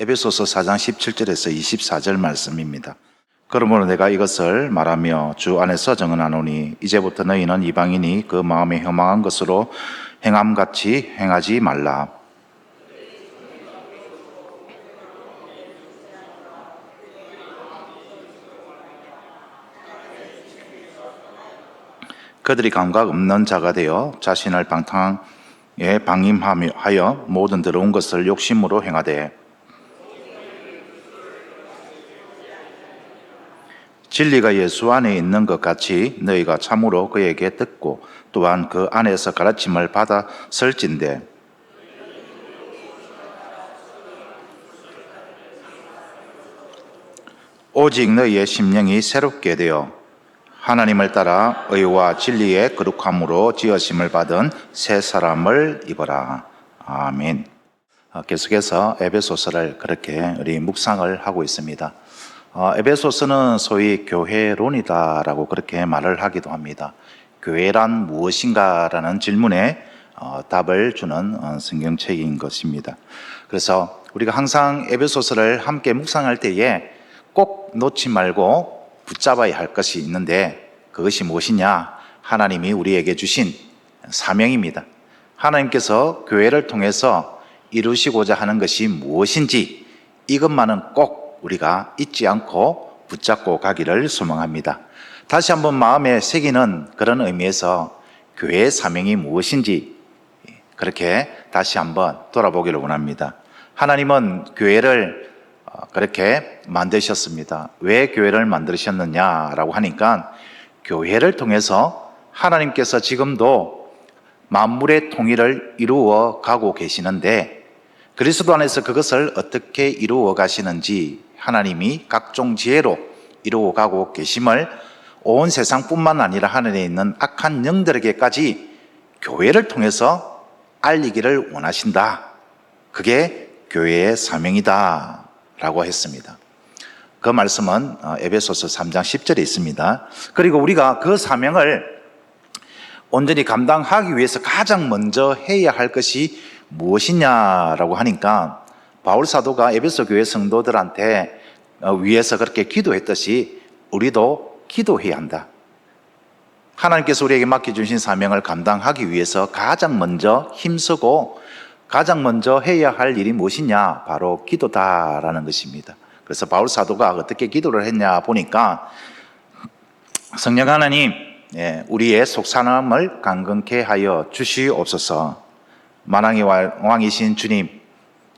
에베소서 4장 17절에서 24절 말씀입니다. 그러므로 내가 이것을 말하며 주 안에서 정언하노니 이제부터 너희는 이방인이 그 마음에 혐오한 것으로 행함같이 행하지 말라. 그들이 감각 없는 자가 되어 자신을 방탕에 방임하여 모든 더러운 것을 욕심으로 행하되 진리가 예수 안에 있는 것 같이 너희가 참으로 그에게 듣고 또한 그 안에서 가르침을 받았을진대 오직 너희의 심령이 새롭게 되어 하나님을 따라 의와 진리의 거룩함으로 지으심을 받은 새 사람을 입어라. 아멘. 계속해서 에베소서를 그렇게 우리 묵상을 하고 있습니다. 에베소서는 소위 교회론이다라고 그렇게 말을 하기도 합니다. 교회란 무엇인가라는 질문에 답을 주는 성경책인 것입니다. 그래서 우리가 항상 에베소서를 함께 묵상할 때에 꼭 놓지 말고 붙잡아야 할 것이 있는데 그것이 무엇이냐? 하나님이 우리에게 주신 사명입니다. 하나님께서 교회를 통해서 이루시고자 하는 것이 무엇인지 이것만은 꼭 우리가 잊지 않고 붙잡고 가기를 소망합니다. 다시 한번 마음에 새기는 그런 의미에서 교회의 사명이 무엇인지 그렇게 다시 한번 돌아보기를 원합니다. 하나님은 교회를 그렇게 만드셨습니다. 왜 교회를 만드셨느냐라고 하니까 교회를 통해서 하나님께서 지금도 만물의 통일을 이루어 가고 계시는데 그리스도 안에서 그것을 어떻게 이루어 가시는지 하나님이 각종 지혜로 이루어 가고 계심을 온 세상뿐만 아니라 하늘에 있는 악한 영들에게까지 교회를 통해서 알리기를 원하신다. 그게 교회의 사명이다 라고 했습니다. 그 말씀은 에베소서 3장 10절에 있습니다. 그리고 우리가 그 사명을 온전히 감당하기 위해서 가장 먼저 해야 할 것이 무엇이냐라고 하니까 바울 사도가 에베소 교회 성도들한테 위해서 그렇게 기도했듯이 우리도 기도해야 한다. 하나님께서 우리에게 맡겨주신 사명을 감당하기 위해서 가장 먼저 힘쓰고 가장 먼저 해야 할 일이 무엇이냐? 바로 기도다라는 것입니다. 그래서 바울 사도가 어떻게 기도를 했냐 보니까 성령 하나님, 우리의 속사람을 강건케 하여 주시옵소서. 만왕의 왕이신 주님,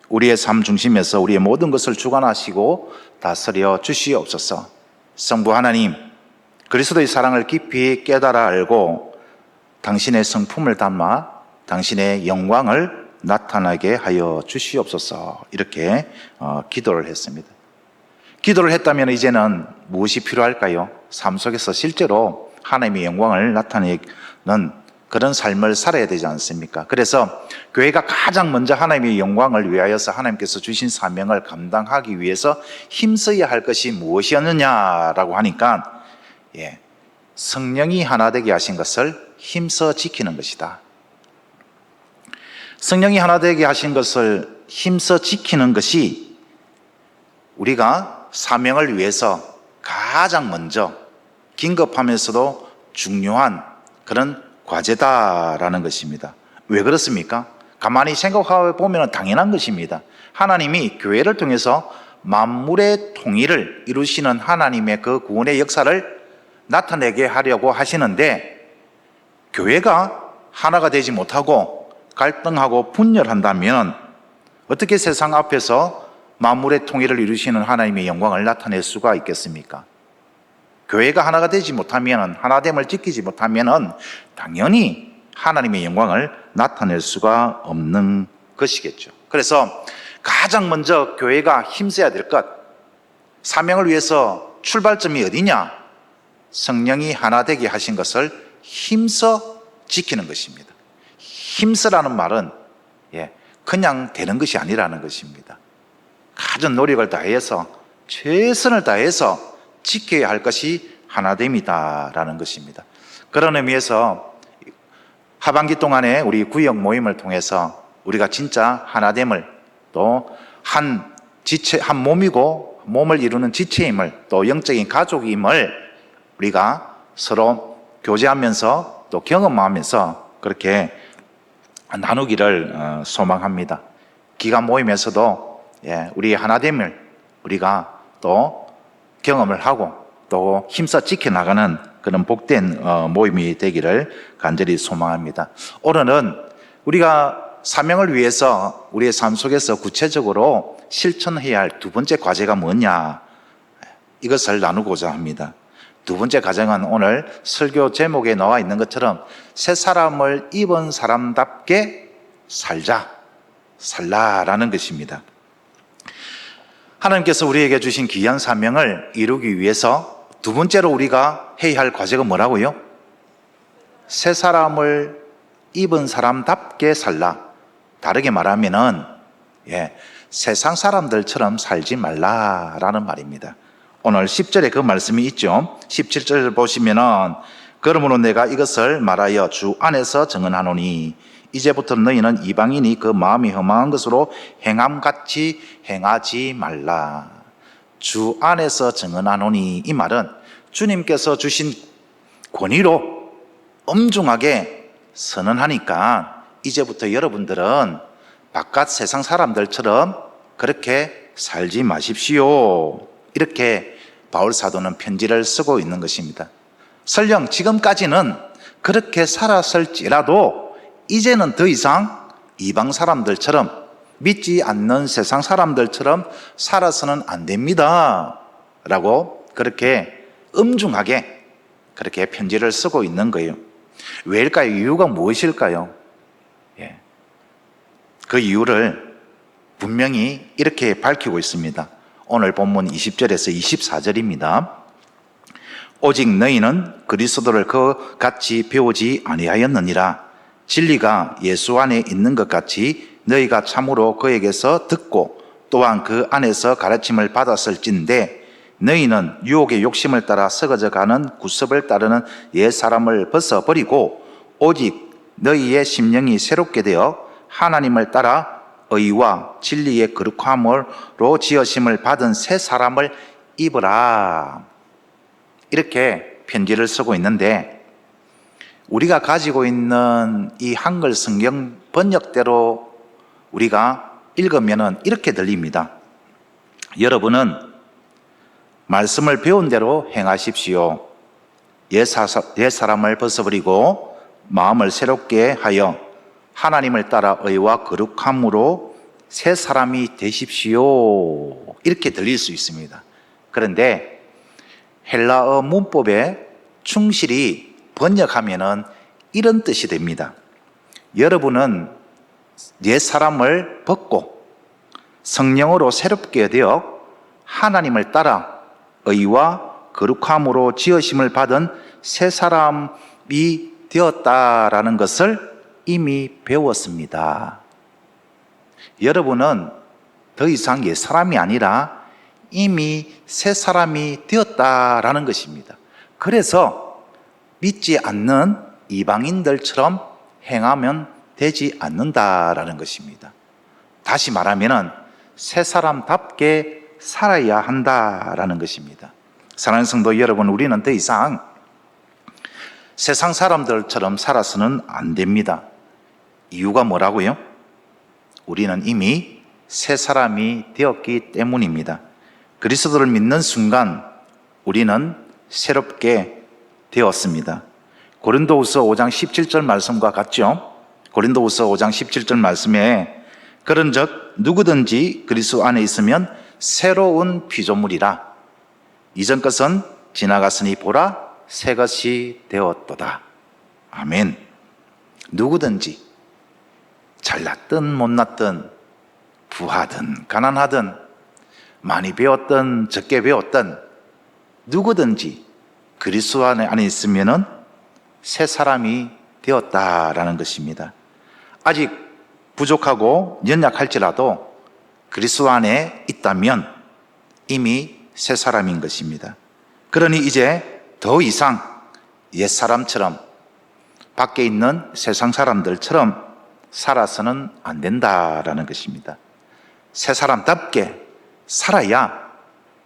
우리의 삶 중심에서 우리의 모든 것을 주관하시고 다스려 주시옵소서. 성부 하나님, 그리스도의 사랑을 깊이 깨달아 알고 당신의 성품을 담아 당신의 영광을 나타나게 하여 주시옵소서. 이렇게 기도를 했습니다. 기도를 했다면 이제는 무엇이 필요할까요? 삶 속에서 실제로 하나님의 영광을 나타내는 그런 삶을 살아야 되지 않습니까? 그래서 교회가 가장 먼저 하나님의 영광을 위하여서 하나님께서 주신 사명을 감당하기 위해서 힘써야 할 것이 무엇이었느냐라고 하니까 성령이 하나 되게 하신 것을 힘써 지키는 것이다. 성령이 하나 되게 하신 것을 힘써 지키는 것이 우리가 사명을 위해서 가장 먼저 긴급하면서도 중요한 그런 과제다라는 것입니다. 왜 그렇습니까? 가만히 생각해 보면 당연한 것입니다. 하나님이 교회를 통해서 만물의 통일을 이루시는 하나님의 그 구원의 역사를 나타내게 하려고 하시는데 교회가 하나가 되지 못하고 갈등하고 분열한다면 어떻게 세상 앞에서 만물의 통일을 이루시는 하나님의 영광을 나타낼 수가 있겠습니까? 교회가 하나가 되지 못하면, 하나됨을 지키지 못하면 당연히 하나님의 영광을 나타낼 수가 없는 것이겠죠. 그래서 가장 먼저 교회가 힘써야 될 것, 사명을 위해서 출발점이 어디냐? 성령이 하나 되게 하신 것을 힘써 지키는 것입니다. 힘쓰라는 말은 그냥 되는 것이 아니라는 것입니다. 가진 노력을 다해서 최선을 다해서 지켜야 할 것이 하나됨이다라는 것입니다. 그런 의미에서 하반기 동안에 우리 구역 모임을 통해서 우리가 진짜 하나됨을 또 한 지체, 한 몸이고 몸을 이루는 지체임을, 또 영적인 가족임을 우리가 서로 교제하면서 또 경험하면서 그렇게 나누기를 소망합니다. 기가 모임에서도 우리 하나됨을 우리가 또 경험을 하고 또 힘써 지켜나가는 그런 복된 모임이 되기를 간절히 소망합니다. 오늘은 우리가 사명을 위해서 우리의 삶 속에서 구체적으로 실천해야 할 두 번째 과제가 뭐냐, 이것을 나누고자 합니다. 두 번째 과제는 오늘 설교 제목에 나와 있는 것처럼 새 사람을 입은 사람답게 살라라는 것입니다. 하나님께서 우리에게 주신 귀한 사명을 이루기 위해서 두 번째로 우리가 해야 할 과제가 뭐라고요? 새 사람을 입은 사람답게 살라. 다르게 말하면은 세상 사람들처럼 살지 말라라는 말입니다. 오늘 10절에 그 말씀이 있죠. 17절 보시면은 그러므로 내가 이것을 말하여 주 안에서 증언하노니 이제부터 너희는 이방인이 그 마음이 허망한 것으로 행함같이 행하지 말라. 주 안에서 증언하노니, 이 말은 주님께서 주신 권위로 엄중하게 선언하니까 이제부터 여러분들은 바깥 세상 사람들처럼 그렇게 살지 마십시오. 이렇게 바울 사도는 편지를 쓰고 있는 것입니다. 설령 지금까지는 그렇게 살았을지라도 이제는 더 이상 이방 사람들처럼, 믿지 않는 세상 사람들처럼 살아서는 안 됩니다 라고 그렇게 엄중하게 그렇게 편지를 쓰고 있는 거예요. 왜일까요? 이유가 무엇일까요? 그 이유를 분명히 이렇게 밝히고 있습니다. 오늘 본문 20절에서 24절입니다. 오직 너희는 그리스도를 그 같이 배우지 아니하였느니라. 진리가 예수 안에 있는 것 같이 너희가 참으로 그에게서 듣고 또한 그 안에서 가르침을 받았을진데 너희는 유혹의 욕심을 따라 썩어져 가는 구습을 따르는 옛 사람을 벗어버리고 오직 너희의 심령이 새롭게 되어 하나님을 따라 의와 진리의 거룩함으로 지으심을 받은 새 사람을 입으라. 이렇게 편지를 쓰고 있는데 우리가 가지고 있는 이 한글 성경 번역대로 우리가 읽으면 이렇게 들립니다. 여러분은 말씀을 배운 대로 행하십시오. 옛 사람을 벗어버리고 마음을 새롭게 하여 하나님을 따라 의와 거룩함으로 새 사람이 되십시오. 이렇게 들릴 수 있습니다. 그런데 헬라어 문법에 충실히 번역하면은 이런 뜻이 됩니다. 여러분은 옛 사람을 벗고 성령으로 새롭게 되어 하나님을 따라 의와 거룩함으로 지으심을 받은 새 사람이 되었다라는 것을 이미 배웠습니다. 여러분은 더 이상 옛 사람이 아니라 이미 새 사람이 되었다라는 것입니다. 그래서 믿지 않는 이방인들처럼 행하면 되지 않는다라는 것입니다. 다시 말하면 새 사람답게 살아야 한다라는 것입니다. 사랑하는 성도 여러분, 우리는 더 이상 세상 사람들처럼 살아서는 안 됩니다. 이유가 뭐라고요? 우리는 이미 새 사람이 되었기 때문입니다. 그리스도를 믿는 순간 우리는 새롭게 되었습니다. 고린도후서 5장 17절 말씀과 같죠? 고린도후서 5장 17절 말씀에 그런즉 누구든지 그리스도 안에 있으면 새로운 피조물이라. 이전 것은 지나갔으니 보라 새 것이 되었도다. 아멘. 누구든지 잘났든 못났든 부하든 가난하든 많이 배웠든 적게 배웠든 누구든지 그리스도 안에 있으면은 새 사람이 되었다라는 것입니다. 아직 부족하고 연약할지라도 그리스도 안에 있다면 이미 새 사람인 것입니다. 그러니 이제 더 이상 옛사람처럼 밖에 있는 세상 사람들처럼 살아서는 안 된다라는 것입니다. 새 사람답게 살아야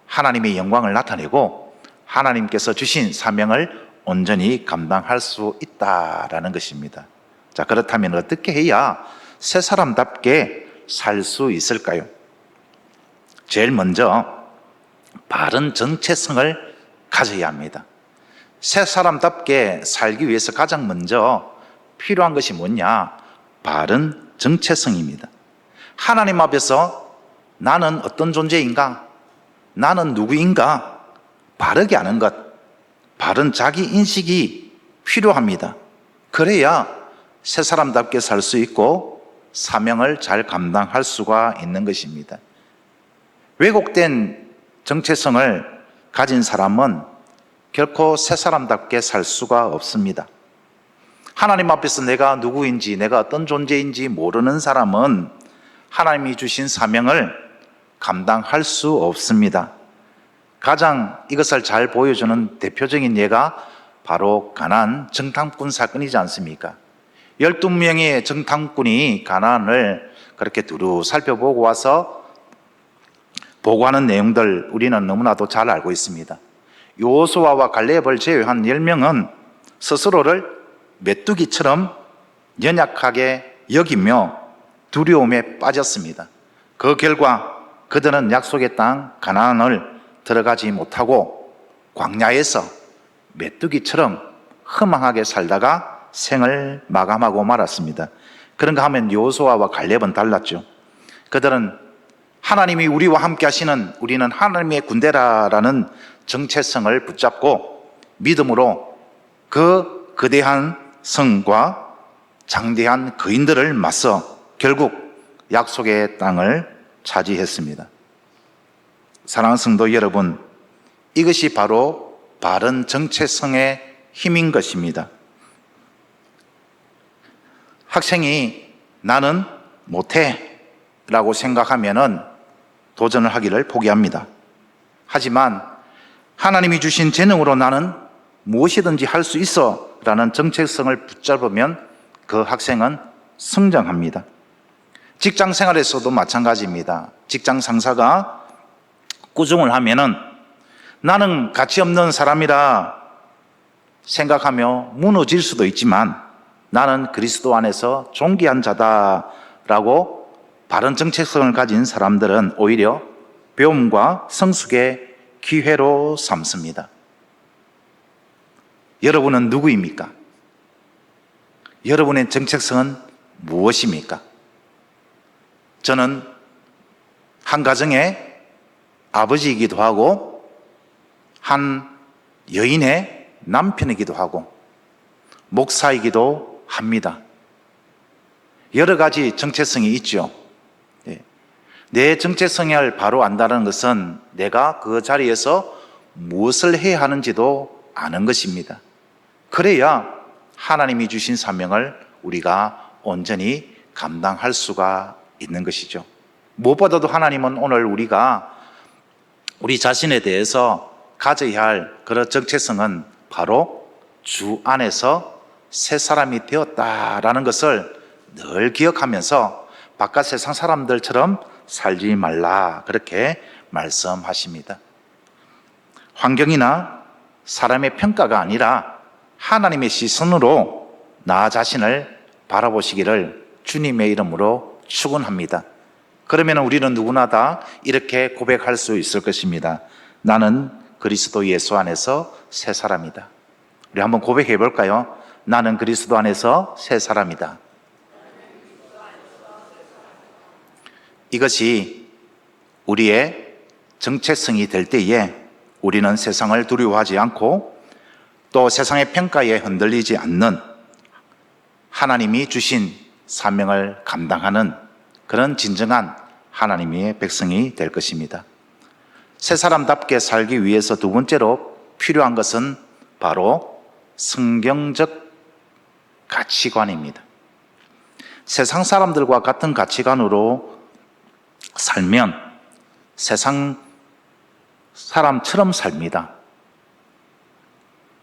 하나님의 영광을 나타내고 하나님께서 주신 사명을 온전히 감당할 수 있다라는 것입니다. 자, 그렇다면 어떻게 해야 새 사람답게 살 수 있을까요? 제일 먼저 바른 정체성을 가져야 합니다. 새 사람답게 살기 위해서 가장 먼저 필요한 것이 뭐냐? 바른 정체성입니다. 하나님 앞에서 나는 어떤 존재인가? 나는 누구인가? 바르게 아는 것, 바른 자기 인식이 필요합니다. 그래야 새 사람답게 살 수 있고 사명을 잘 감당할 수가 있는 것입니다. 왜곡된 정체성을 가진 사람은 결코 새 사람답게 살 수가 없습니다. 하나님 앞에서 내가 누구인지, 내가 어떤 존재인지 모르는 사람은 하나님이 주신 사명을 감당할 수 없습니다. 가장 이것을 잘 보여주는 대표적인 예가 바로 가나안 정탐꾼 사건이지 않습니까? 12명의 정탐꾼이 가나안을 그렇게 두루 살펴보고 와서 보고하는 내용들 우리는 너무나도 잘 알고 있습니다. 여호수아와 갈렙을 제외한 10명은 스스로를 메뚜기처럼 연약하게 여기며 두려움에 빠졌습니다. 그 결과 그들은 약속의 땅 가나안을 들어가지 못하고 광야에서 메뚜기처럼 허망하게 살다가 생을 마감하고 말았습니다. 그런가 하면 여호수아와 갈렙은 달랐죠. 그들은 하나님이 우리와 함께 하시는, 우리는 하나님의 군대라라는 정체성을 붙잡고 믿음으로 그 거대한 성과 장대한 거인들을 맞서 결국 약속의 땅을 차지했습니다. 사랑하는 성도 여러분, 이것이 바로 바른 정체성의 힘인 것입니다. 학생이 나는 못해 라고 생각하면은 도전을 하기를 포기합니다. 하지만 하나님이 주신 재능으로 나는 무엇이든지 할 수 있어 라는 정체성을 붙잡으면 그 학생은 성장합니다. 직장 생활에서도 마찬가지입니다. 직장 상사가 꾸중을 하면은 나는 가치 없는 사람이라 생각하며 무너질 수도 있지만 나는 그리스도 안에서 존귀한 자다라고 바른 정체성을 가진 사람들은 오히려 배움과 성숙의 기회로 삼습니다. 여러분은 누구입니까? 여러분의 정체성은 무엇입니까? 저는 한 가정의 아버지이기도 하고 한 여인의 남편이기도 하고 목사이기도 합니다. 여러 가지 정체성이 있죠. 내 정체성을 바로 안다는 것은 내가 그 자리에서 무엇을 해야 하는지도 아는 것입니다. 그래야 하나님이 주신 사명을 우리가 온전히 감당할 수가 있는 것이죠. 무엇보다도 하나님은 오늘 우리가 우리 자신에 대해서 가져야 할 그런 정체성은 바로 주 안에서 새 사람이 되었다라는 것을 늘 기억하면서 바깥 세상 사람들처럼 살지 말라, 그렇게 말씀하십니다. 환경이나 사람의 평가가 아니라 하나님의 시선으로 나 자신을 바라보시기를 주님의 이름으로 축원합니다. 그러면 우리는 누구나 다 이렇게 고백할 수 있을 것입니다. 나는 그리스도 예수 안에서 새 사람이다. 우리 한번 고백해 볼까요? 나는 그리스도 안에서 새 사람이다. 이것이 우리의 정체성이 될 때에 우리는 세상을 두려워하지 않고 또 세상의 평가에 흔들리지 않는 하나님이 주신 사명을 감당하는 그런 진정한 하나님의 백성이 될 것입니다. 새 사람답게 살기 위해서 두 번째로 필요한 것은 바로 성경적 가치관입니다. 세상 사람들과 같은 가치관으로 살면 세상 사람처럼 삽니다.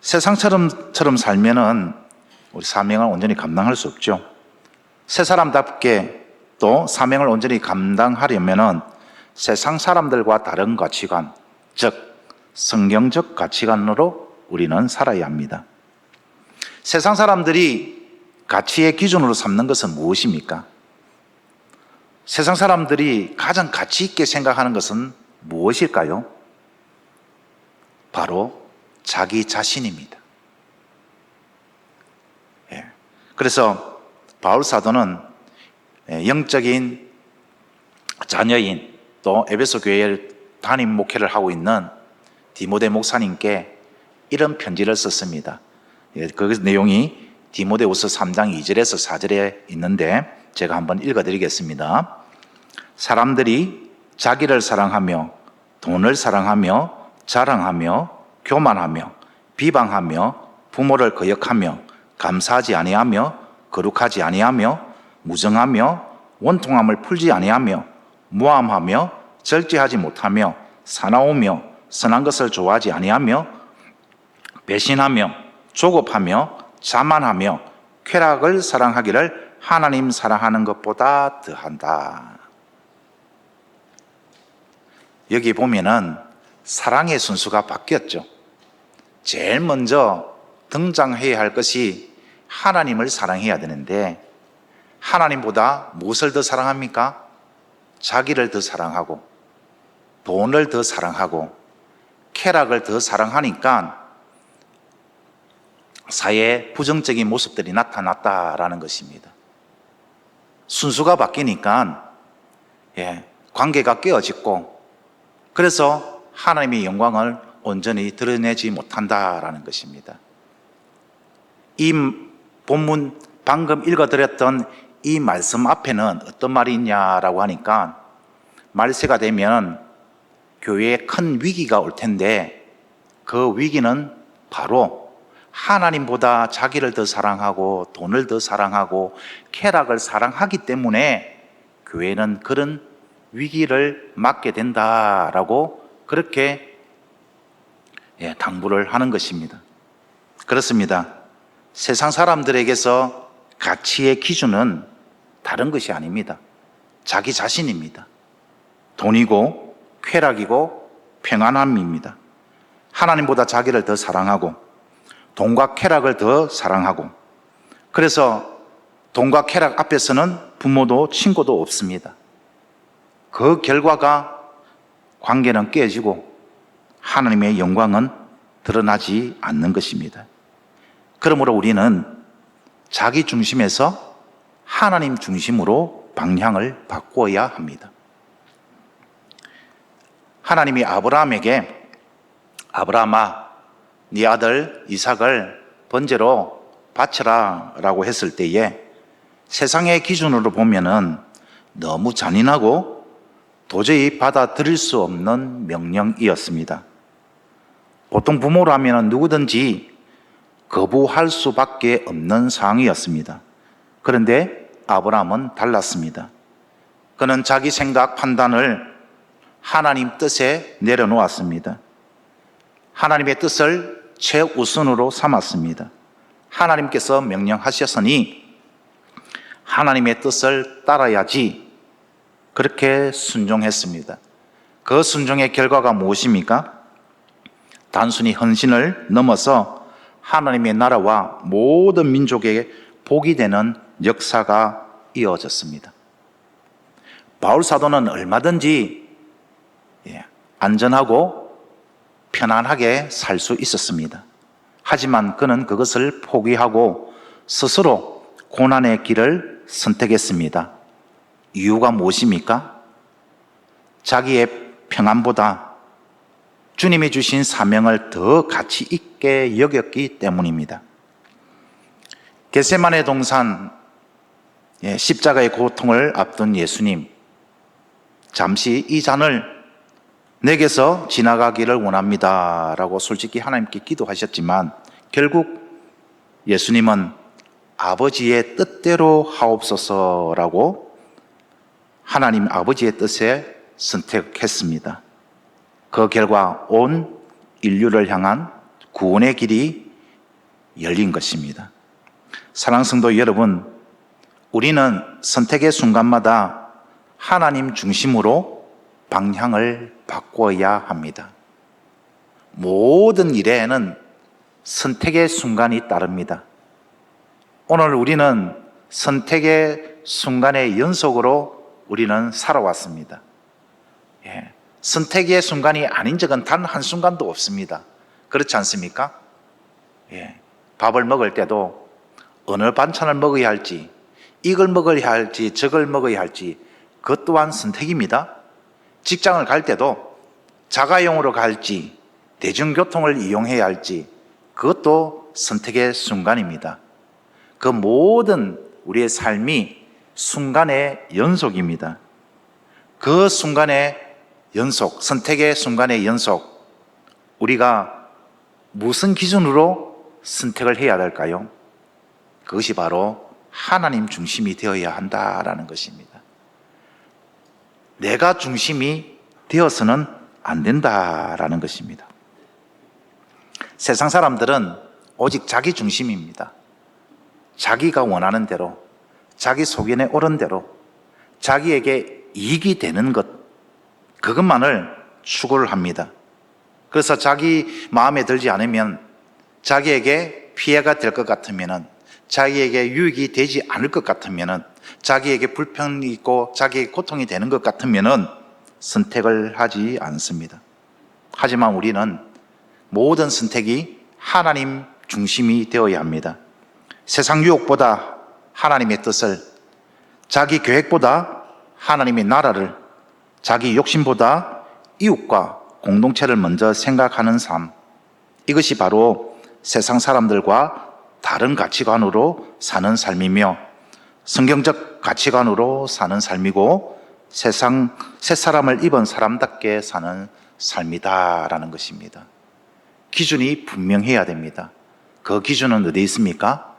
세상처럼 살면은 우리 사명을 온전히 감당할 수 없죠. 새 사람답게 또 사명을 온전히 감당하려면은 세상 사람들과 다른 가치관, 즉 성경적 가치관으로 우리는 살아야 합니다. 세상 사람들이 가치의 기준으로 삼는 것은 무엇입니까? 세상 사람들이 가장 가치 있게 생각하는 것은 무엇일까요? 바로 자기 자신입니다. 그래서 바울 사도는 영적인 자녀인 또 에베소 교회에 담임 목회를 하고 있는 디모데 목사님께 이런 편지를 썼습니다. 그 내용이 디모데후서 3장 2절에서 4절에 있는데 제가 한번 읽어드리겠습니다. 사람들이 자기를 사랑하며 돈을 사랑하며 자랑하며 교만하며 비방하며 부모를 거역하며 감사하지 아니하며 거룩하지 아니하며 무정하며 원통함을 풀지 아니하며 모함하며 절제하지 못하며 사나우며 선한 것을 좋아하지 아니하며 배신하며 조급하며 자만하며 쾌락을 사랑하기를 하나님 사랑하는 것보다 더한다. 여기 보면은 사랑의 순서가 바뀌었죠. 제일 먼저 등장해야 할 것이 하나님을 사랑해야 되는데 하나님보다 무엇을 더 사랑합니까? 자기를 더 사랑하고 돈을 더 사랑하고 쾌락을 더 사랑하니까 사회에 부정적인 모습들이 나타났다라는 것입니다. 순수가 바뀌니까 관계가 깨어졌고 그래서 하나님의 영광을 온전히 드러내지 못한다라는 것입니다. 이 본문 방금 읽어드렸던 이 말씀 앞에는 어떤 말이 있냐라고 하니까 말세가 되면 교회에 큰 위기가 올 텐데 그 위기는 바로 하나님보다 자기를 더 사랑하고 돈을 더 사랑하고 쾌락을 사랑하기 때문에 교회는 그런 위기를 맞게 된다라고 그렇게 당부를 하는 것입니다. 그렇습니다. 세상 사람들에게서 가치의 기준은 다른 것이 아닙니다. 자기 자신입니다. 돈이고 쾌락이고 평안함입니다. 하나님보다 자기를 더 사랑하고 돈과 쾌락을 더 사랑하고 그래서 돈과 쾌락 앞에서는 부모도 친구도 없습니다. 그 결과가 관계는 깨지고 하나님의 영광은 드러나지 않는 것입니다. 그러므로 우리는 자기 중심에서 하나님 중심으로 방향을 바꾸어야 합니다. 하나님이 아브라함에게 아브라함아 네 아들 이삭을 번제로 바쳐라 라고 했을 때에 세상의 기준으로 보면은 너무 잔인하고 도저히 받아들일 수 없는 명령이었습니다. 보통 부모라면 누구든지 거부할 수밖에 없는 상황이었습니다. 그런데 아브라함은 달랐습니다. 그는 자기 생각 판단을 하나님 뜻에 내려놓았습니다. 하나님의 뜻을 최우선으로 삼았습니다. 하나님께서 명령하셨으니 하나님의 뜻을 따라야지 그렇게 순종했습니다. 그 순종의 결과가 무엇입니까? 단순히 헌신을 넘어서 하나님의 나라와 모든 민족에게 복이 되는 역사가 이어졌습니다. 바울 사도는 얼마든지 안전하고 편안하게 살 수 있었습니다. 하지만 그는 그것을 포기하고 스스로 고난의 길을 선택했습니다. 이유가 무엇입니까? 자기의 평안보다 주님이 주신 사명을 더 가치 있게 여겼기 때문입니다. 겟세마네 동산 십자가의 고통을 앞둔 예수님, 잠시 이 잔을 내게서 지나가기를 원합니다 라고 솔직히 하나님께 기도하셨지만 결국 예수님은 아버지의 뜻대로 하옵소서라고 하나님 아버지의 뜻에 선택했습니다. 그 결과 온 인류를 향한 구원의 길이 열린 것입니다. 사랑하는 성도 여러분, 우리는 선택의 순간마다 하나님 중심으로 방향을 바꿔야 합니다. 모든 일에는 선택의 순간이 따릅니다. 오늘 우리는 선택의 순간의 연속으로 우리는 살아왔습니다. 선택의 순간이 아닌 적은 단 한순간도 없습니다. 그렇지 않습니까? 밥을 먹을 때도 어느 반찬을 먹어야 할지, 이걸 먹어야 할지 저걸 먹어야 할지, 그것 또한 선택입니다. 직장을 갈 때도 자가용으로 갈지 대중교통을 이용해야 할지, 그것도 선택의 순간입니다. 그 모든 우리의 삶이 순간의 연속입니다. 그 순간의 연속, 선택의 순간의 연속, 우리가 무슨 기준으로 선택을 해야 될까요? 그것이 바로 하나님 중심이 되어야 한다라는 것입니다. 내가 중심이 되어서는 안 된다라는 것입니다. 세상 사람들은 오직 자기 중심입니다. 자기가 원하는 대로, 자기 소견에 옳은 대로, 자기에게 이익이 되는 것, 그것만을 추구를 합니다. 그래서 자기 마음에 들지 않으면, 자기에게 피해가 될 것 같으면, 자기에게 유익이 되지 않을 것 같으면, 자기에게 불편이 있고 자기에게 고통이 되는 것 같으면 선택을 하지 않습니다. 하지만 우리는 모든 선택이 하나님 중심이 되어야 합니다. 세상 유혹보다 하나님의 뜻을, 자기 계획보다 하나님의 나라를, 자기 욕심보다 이웃과 공동체를 먼저 생각하는 삶, 이것이 바로 세상 사람들과 다른 가치관으로 사는 삶이며 성경적 가치관으로 사는 삶이고 새 사람을 입은 사람답게 사는 삶이다라는 것입니다. 기준이 분명해야 됩니다. 그 기준은 어디에 있습니까?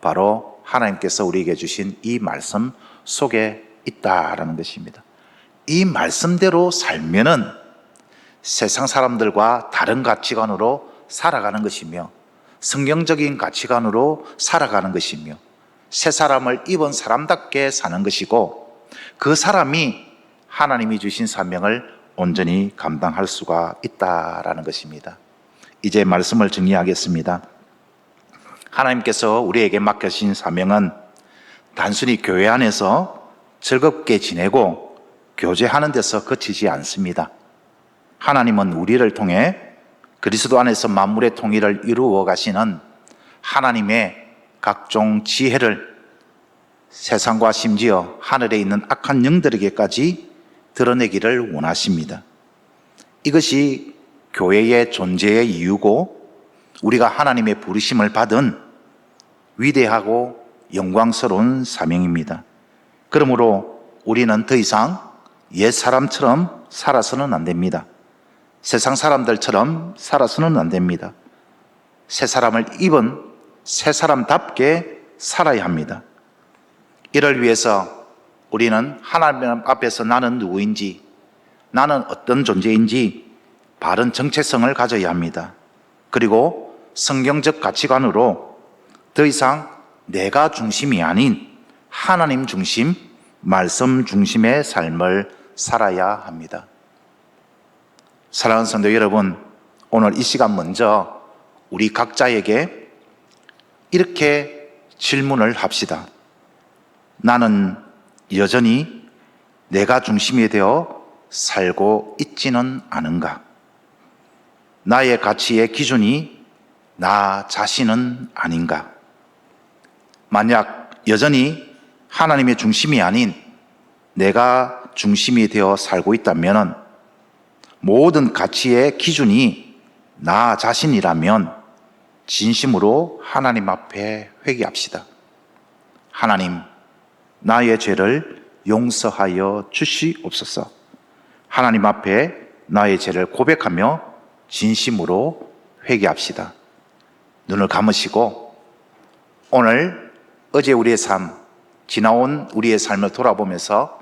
바로 하나님께서 우리에게 주신 이 말씀 속에 있다라는 것입니다. 이 말씀대로 살면은 세상 사람들과 다른 가치관으로 살아가는 것이며 성경적인 가치관으로 살아가는 것이며 새 사람을 입은 사람답게 사는 것이고, 그 사람이 하나님이 주신 사명을 온전히 감당할 수가 있다라는 것입니다. 이제 말씀을 정리하겠습니다. 하나님께서 우리에게 맡겨주신 사명은 단순히 교회 안에서 즐겁게 지내고 교제하는 데서 그치지 않습니다. 하나님은 우리를 통해 그리스도 안에서 만물의 통일을 이루어 가시는 하나님의 각종 지혜를 세상과 심지어 하늘에 있는 악한 영들에게까지 드러내기를 원하십니다. 이것이 교회의 존재의 이유고 우리가 하나님의 부르심을 받은 위대하고 영광스러운 사명입니다. 그러므로 우리는 더 이상 옛 사람처럼 살아서는 안 됩니다. 세상 사람들처럼 살아서는 안 됩니다. 새 사람을 입은 새 사람답게 살아야 합니다. 이를 위해서 우리는 하나님 앞에서 나는 누구인지, 나는 어떤 존재인지 바른 정체성을 가져야 합니다. 그리고 성경적 가치관으로 더 이상 내가 중심이 아닌 하나님 중심, 말씀 중심의 삶을 살아야 합니다. 사랑하는 성도 여러분, 오늘 이 시간 먼저 우리 각자에게 이렇게 질문을 합시다. 나는 여전히 내가 중심이 되어 살고 있지는 않은가? 나의 가치의 기준이 나 자신은 아닌가? 만약 여전히 하나님의 중심이 아닌 내가 중심이 되어 살고 있다면, 모든 가치의 기준이 나 자신이라면 진심으로 하나님 앞에 회개합시다. 하나님, 나의 죄를 용서하여 주시옵소서. 하나님 앞에 나의 죄를 고백하며 진심으로 회개합시다. 눈을 감으시고 오늘 어제 우리의 삶, 지나온 우리의 삶을 돌아보면서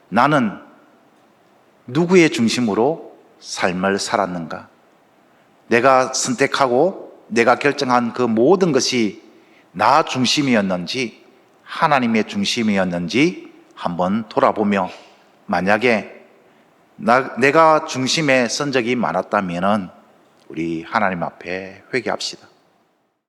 나는 누구의 중심으로 삶을 살았는가? 내가 선택하고 내가 결정한 그 모든 것이 나 중심이었는지 하나님의 중심이었는지 한번 돌아보며, 만약에 내가 중심에 선 적이 많았다면은 우리 하나님 앞에 회개합시다.